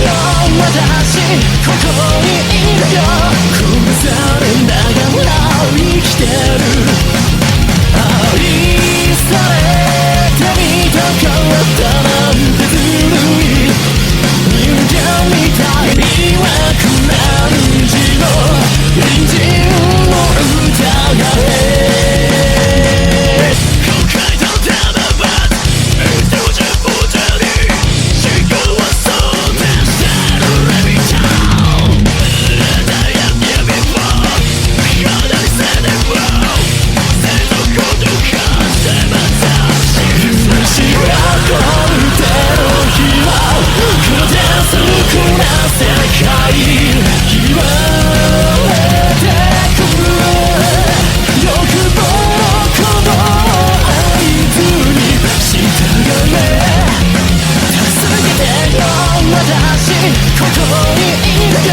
よ私ここにいるよ殺されながら生きてる愛されてみたかったなんてずるい人間みたいにはくらんじろ隣人を疑え後悔とたまば人じゃボタに思考はそうでしたレビちゃんI am here before 体にせねばせのことかしてまた許しがこんでの日は黒で少な世界言われてくる欲望のこの合図に従え助けてよ私ここにいるよ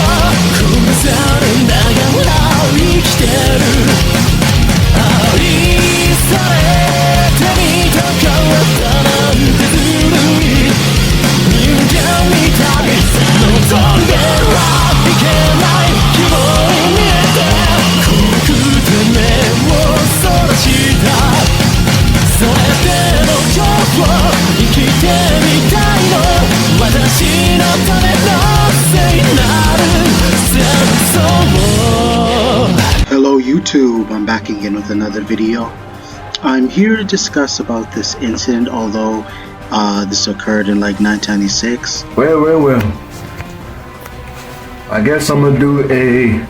殺されながら生きてる愛されてみたかったなんてずるい人間みたい望んではいけない希望に見えて怖くて目をそらしたそれでも今日を生きてみたいの私のための聖なる戦争 Hello YouTube, I'm back again with another video. I'm here to discuss about this incident, although this occurred in like 1996. Well. I guess I'm gonna do a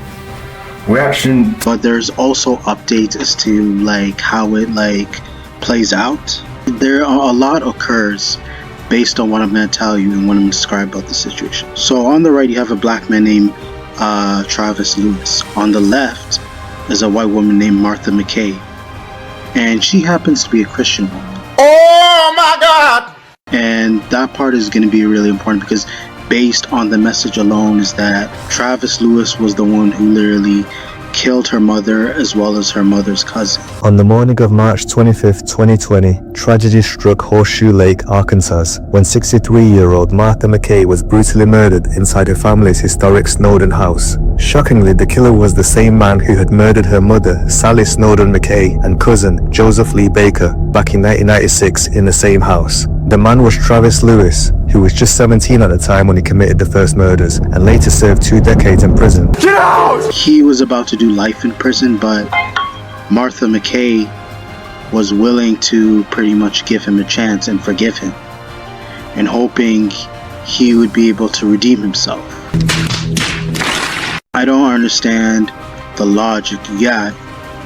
reaction. But there's also updates as to like how it like plays out. There are a lot occurs based on what I'm gonna tell you and what I'm gonna describe about the situation. So on the right you have a black man named Travis Lewis. On the left is a white woman named Martha McKay, and she happens to be a Christian woman. Oh my God! And that part is going to be really important because based on the message alone is that Travis Lewis was the one who literally killed her mother as well as her mother's cousin. On the morning of March 25th, 2020, tragedy struck Horseshoe Lake, Arkansas, when 63-year-old Martha McKay was brutally murdered inside her family's historic Snowden house. Shockingly, the killer was the same man who had murdered her mother, Sally Snowden McKay, and cousin, Joseph Lee Baker, back in 1996 in the same house. The man was Travis Lewis, who was just 17 at the time when he committed the first murders, and later served 2 decades in prison. Get out! He was about to do life in prison, but Martha McKay was willing to pretty much give him a chance and forgive him, and hoping he would be able to redeem himself. I don't understand the logic. Yeah,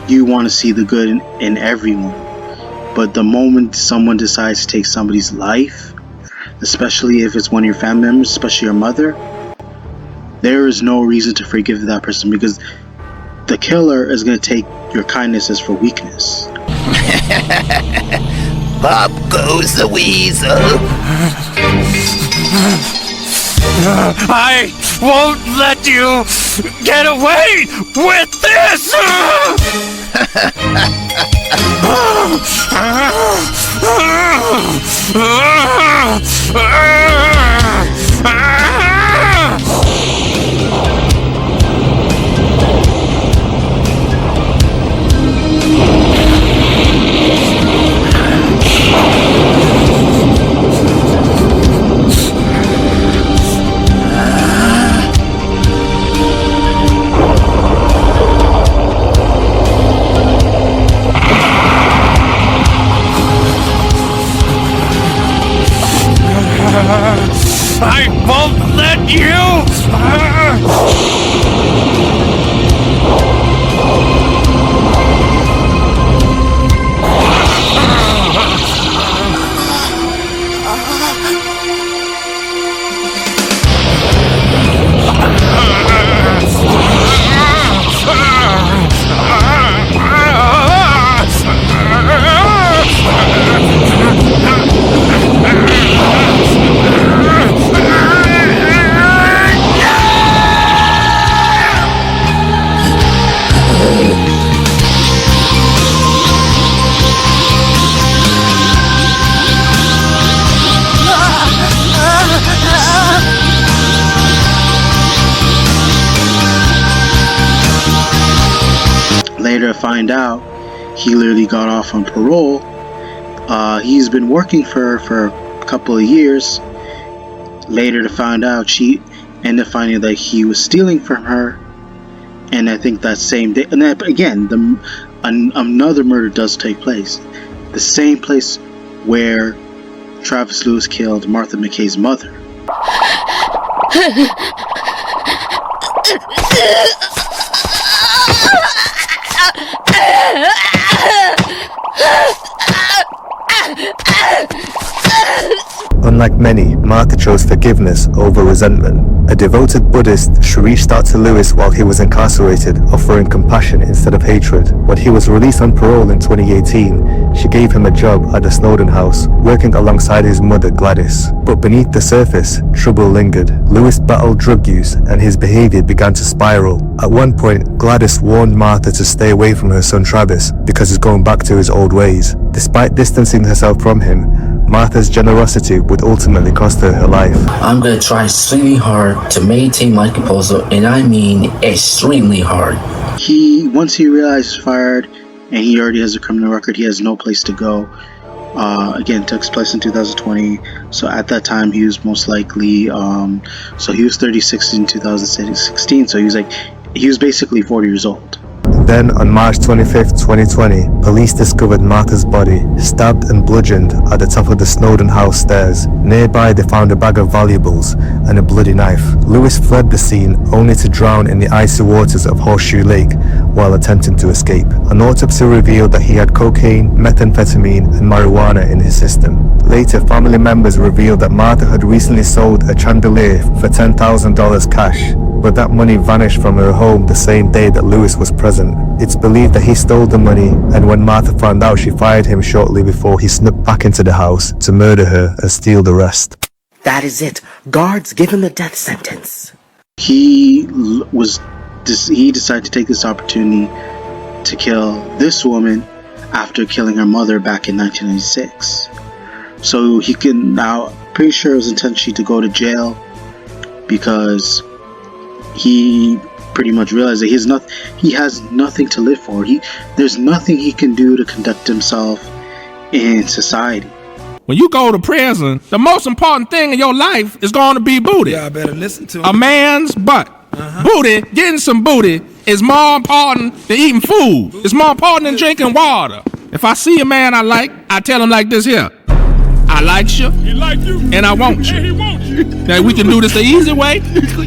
you want to see the good in everyone, but the moment someone decides to take somebody's life, especially if it's one of your family members, especially your mother, there is no reason to forgive that person because the killer is going to take your kindness as for weakness. Up goes the weasel. I won't let you get away with this! I won't let you! Later to find out, he literally got off on parole. He's been working for her for a couple of years. Later to find out, she ended up finding that he was stealing from her. And I think that same day, and that, again, another murder does take place. The same place where Travis Lewis killed Martha McKay's mother. Unlike many, Martha chose forgiveness over resentment. A devoted Buddhist, she reached out to Lewis while he was incarcerated, offering compassion instead of hatred. When he was released on parole in 2018, she gave him a job at the Snowden house, working alongside his mother Gladys. But beneath the surface, trouble lingered. Lewis battled drug use and his behavior began to spiral. At one point, Gladys warned Martha to stay away from her son Travis because he's going back to his old ways. Despite distancing herself from him, Martha's generosity would ultimately cost her her life. I'm gonna try extremely hard to maintain my composure, and I mean extremely hard. Once he realized he's fired and he already has a criminal record, he has no place to go. Again, it took place in 2020, so at that time he was most likely, so he was 36 in 2016, so he was basically 40 years old. Then, on March 25, 2020, police discovered Martha's body, stabbed and bludgeoned at the top of the Snowden house stairs. Nearby, they found a bag of valuables and a bloody knife. Lewis fled the scene only to drown in the icy waters of Horseshoe Lake while attempting to escape. An autopsy revealed that he had cocaine, methamphetamine, and marijuana in his system. Later, family members revealed that Martha had recently sold a chandelier for $10,000 cash, but that money vanished from her home the same day that Lewis was present. It's believed that he stole the money, and when Martha found out, she fired him shortly before he snuck back into the house to murder her and steal the rest. That is it. Guards, give him the death sentence. He decided to take this opportunity to kill this woman after killing her mother back in 1996. So he can now, pretty sure it was intention to go to jail because he pretty much realized that he has nothing to live for. There's nothing he can do to conduct himself in society. When you go to prison, the most important thing in your life is going to be booty. Yeah, I better listen to him. A man's butt. Booty, getting some booty is more important than eating food. It's more important than drinking water. If I see a man I like, I tell him like this here. I like you, He like you, and I want you. and he want you. Now we can do this the easy way,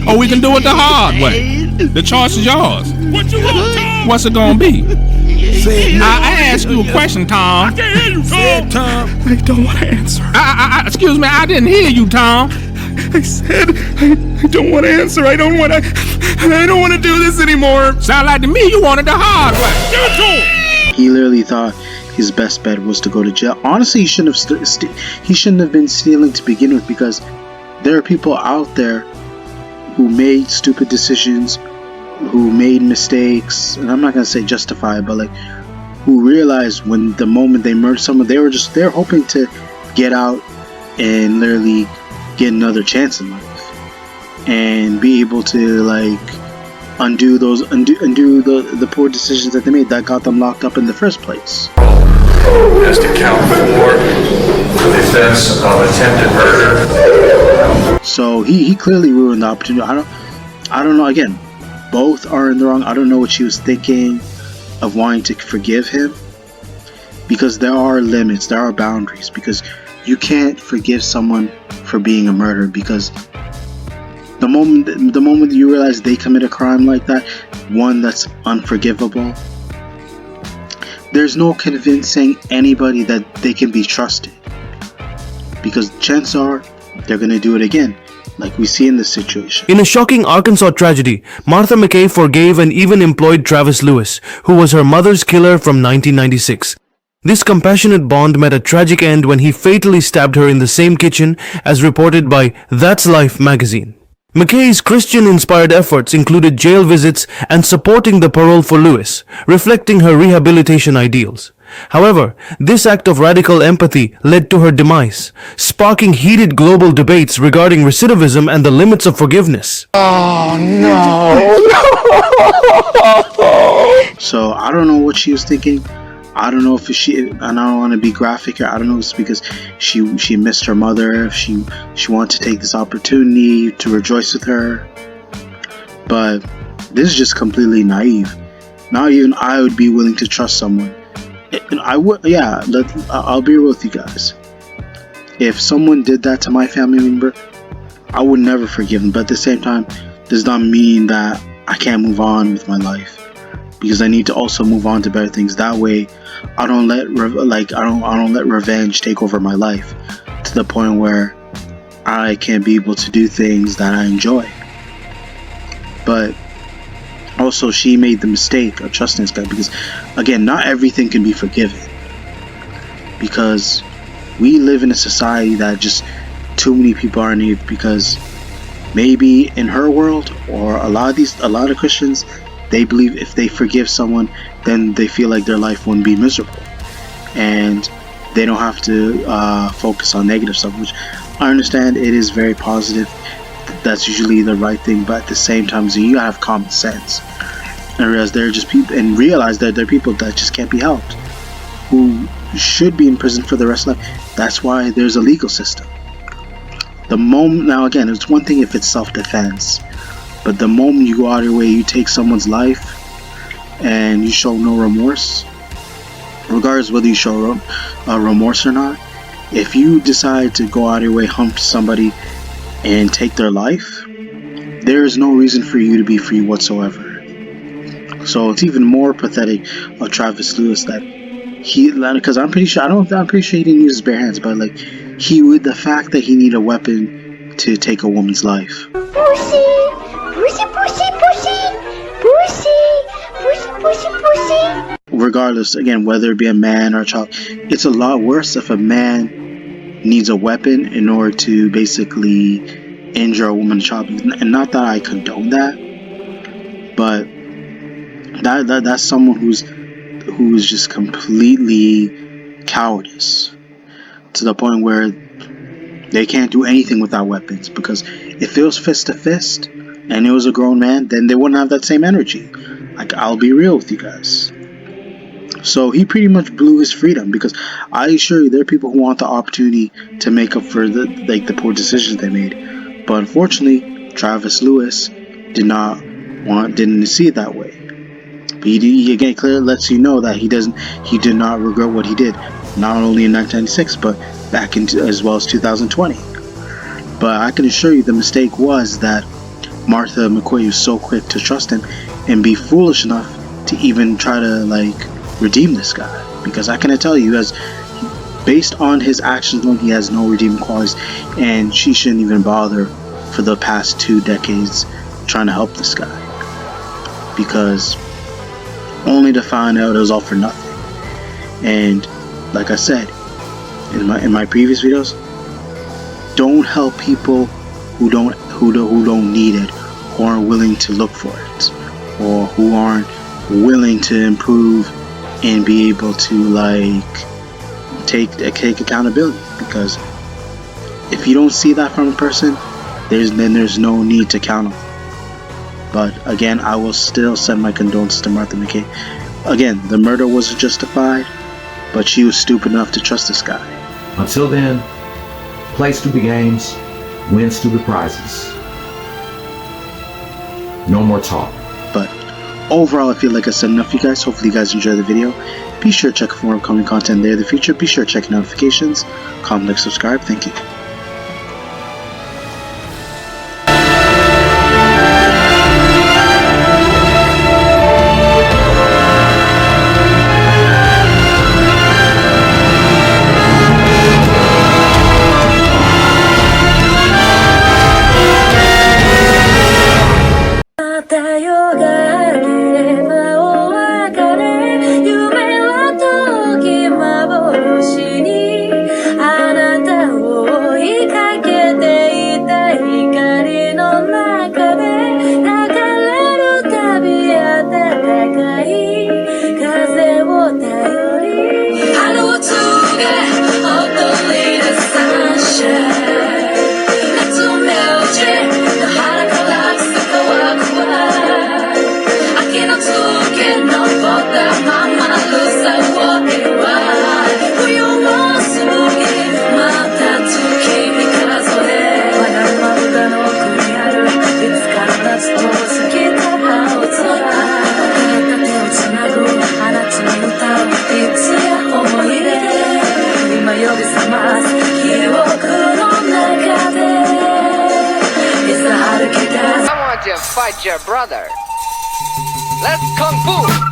or we can do it the hard way. The choice is yours. What you want, Tom? What's it gonna be? Say it, I asked you a question, Tom. I can't hear you, Tom. Say it, Tom. I don't want to answer. Excuse me, I didn't hear you, Tom. I said I don't want to answer. I don't want to do this anymore. Sound like to me you wanted the hard way. Give it to him. He literally thought his best bet was to go to jail. Honestly, he shouldn't have been stealing to begin with, because there are people out there who made stupid decisions, who made mistakes, and I'm not gonna say justified, but who realized when the moment they murdered someone, they're hoping to get out and literally get another chance in life and be able to undo the poor decisions that they made that got them locked up in the first place. Has to count for the offense of attempted murder. So he clearly ruined the opportunity. I don't know. Again, both are in the wrong. I don't know what she was thinking of wanting to forgive him, because there are limits, there are boundaries, because you can't forgive someone for being a murderer, because the moment you realize they commit a crime like that, one that's unforgivable, there's no convincing anybody that they can be trusted, because chances are they're going to do it again, like we see in this situation. In a shocking Arkansas tragedy, Martha McKay forgave and even employed Travis Lewis, who was her mother's killer from 1996. This compassionate bond met a tragic end when he fatally stabbed her in the same kitchen, as reported by That's Life magazine. McKay's Christian-inspired efforts included jail visits and supporting the parole for Lewis, reflecting her rehabilitation ideals. However, this act of radical empathy led to her demise, sparking heated global debates regarding recidivism and the limits of forgiveness. So I don't know what she was thinking. I don't know if she, and I don't want to be graphic here. I don't know if it's because she missed her mother, if she wanted to take this opportunity to rejoice with her. But this is just completely naive. Not even I would be willing to trust someone. And I would, yeah. I'll be real with you guys. If someone did that to my family member, I would never forgive them. But at the same time, does not mean that I can't move on with my life, because I need to also move on to better things. That way, I don't let revenge take over my life to the point where I can't be able to do things that I enjoy. But also, she made the mistake of trusting this guy, because again, not everything can be forgiven, because we live in a society that just too many people are naive. Because maybe in her world, or a lot of Christians, they believe if they forgive someone, then they feel like their life wouldn't be miserable, and they don't have to focus on negative stuff, which I understand it is very positive. That's usually the right thing, but at the same time, so you gotta have common sense and realize they're just people, and realize that they're people that just can't be helped, who should be in prison for the rest of life. That's why there's a legal system. The moment, now again, it's one thing if it's self-defense, but the moment you go out of your way, you take someone's life, and you show no remorse, regardless whether you show remorse or not, if you decide to go out of your way, hump somebody, and take their life, there is no reason for you to be free whatsoever. So it's even more pathetic of Travis Lewis that because I'm pretty sure he didn't use his bare hands, but like the fact that he needed a weapon to take a woman's life. Pussy, pussy, pussy, pussy, pussy, pussy, pussy. Regardless, again, whether it be a man or a child, it's a lot worse if a man needs a weapon in order to basically injure a woman or child. And not that I condone that, but that's someone who's just completely cowardice, to the point where they can't do anything without weapons. Because if it was fist to fist and it was a grown man, then they wouldn't have that same energy. Like, I'll be real with you guys. So he pretty much blew his freedom, because I assure you there are people who want the opportunity to make up for the poor decisions they made. But unfortunately, Travis Lewis didn't see it that way. But he again clearly lets you know that he did not regret what he did, not only in 1996 but back into as well as 2020. But I can assure you the mistake was that Martha McKay was so quick to trust him and be foolish enough to even try to redeem this guy, because I can tell you, as based on his actions alone, he has no redeeming qualities, and she shouldn't even bother for the past 2 decades trying to help this guy, because only to find out it was all for nothing. And like I said in my previous videos, don't help people who don't need it, who aren't willing to look for it, or who aren't willing to improve and be able to take accountability. Because if you don't see that from a person, there's no need to count on them. But again, I will still send my condolences to Martha McKay. Again, the murder wasn't justified, but she was stupid enough to trust this guy. Until then, plays through the games, wins through the prizes. No more talk. But overall, I feel like I said enough for you guys. Hopefully you guys enjoyed the video. Be sure to check for more upcoming content there in the future. Be sure to check notifications, comment, like, subscribe. Thank you. "あなたを fight your brother. Let's kung fu!